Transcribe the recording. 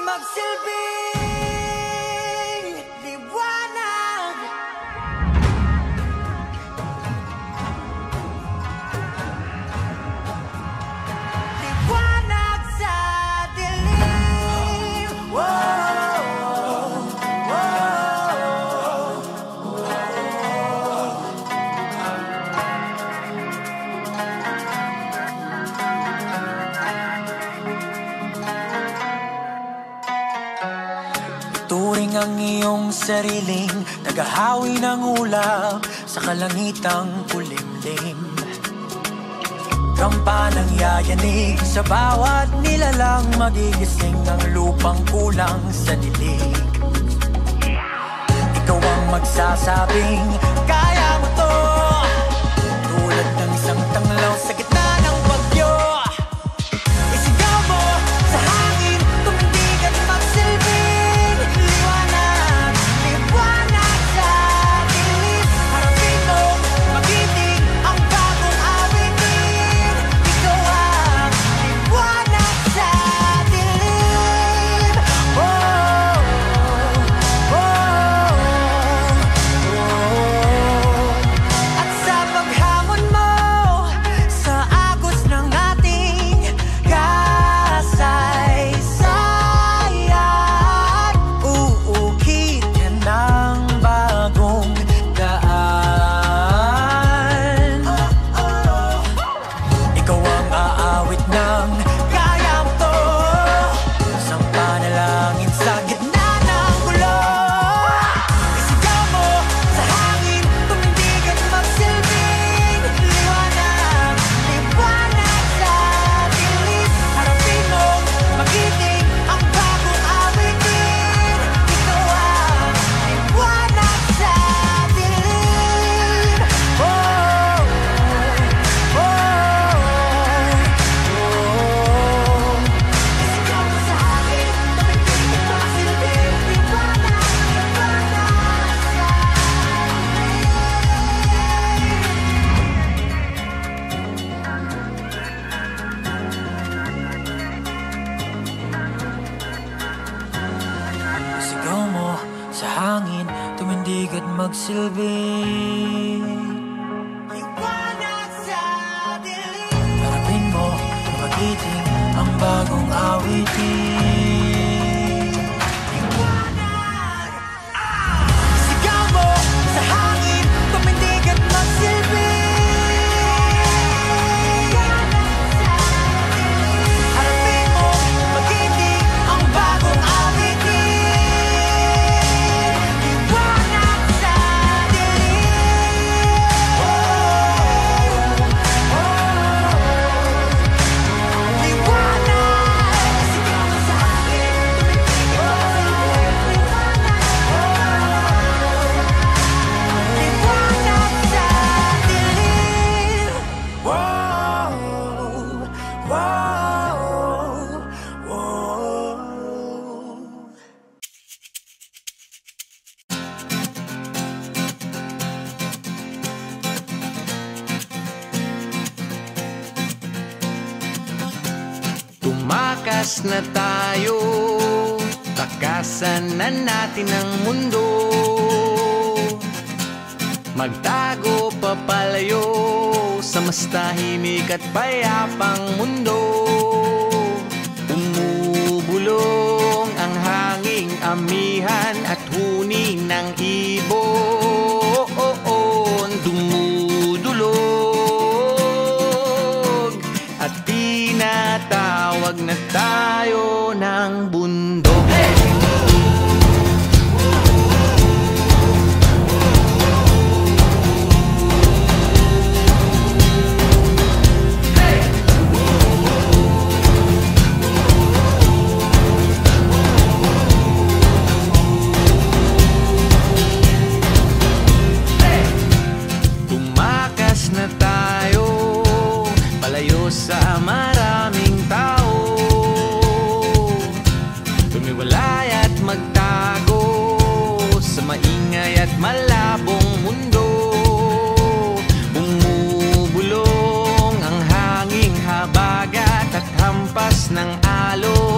magsilbing liwanag. Liwanag sa dilim. Turing ang iyong sariling tagahawi ng ulap sa kalangitang kulimlim. Kampanang yayanig sa bawat nilalang, magigising ang lupang kulang sa dilig. Ikaw ang magsasabing kaya mo to, tulad ng isang tanglaw sa gitna ng bagyo. Isigaw mo sa hangin, tumindig at magsilbing liwanag. Liwanag sa dilim, harapin mo, magiting ang bagong awitin. Ikaw ang liwanag sa dilim. Oh, oh, oh. At sa paghamon mo sa agos ng ating kasaysayan, uukit ka ng bagong daan. Ikaw ang aawit ng kaya mo to, isang panalangin sa gitna ng gulo. Isigaw mo sa hangin, tumindig at magsilbing liwanag. Liwanag sa dilim, harapin mo, magiting ang bagong awitin. Ikaw ang liwanag sa dilim. Oh, oh, oh. Isigaw mo sa hangin, tumindig at magsilbing liwanag. Sigaw mo sa hangin, tumindig at magsilbing liwanag sa dilim. Harapin mo, magiting ang bagong awitin. Liwanag. Sigaw mo sa hangin, tumindig at magsilbing liwanag sa dilim. Harapin mo, magiting ang bagong awitin. Liwanag sa dilim. Oh, oh, liwanag. Sigaw mo sa hangin, tumindig at magsilbing liwanag sa dilim. Wow, wow, wow. Tumakas na tayo, takasan na natin ang mundo. Magtago papalayo sa mas tahimik at payapang mundo. Umubulong ang hanging amihan at huni ng ibon. Dumudulog at tinatawag na tayo ng bundok. Tumakas na tayo, palayo sa maraming tao. Tumiwalay at magtago sa maingay at malabong mundo. Bumubulong ang hanging habagat at hampas ng alon.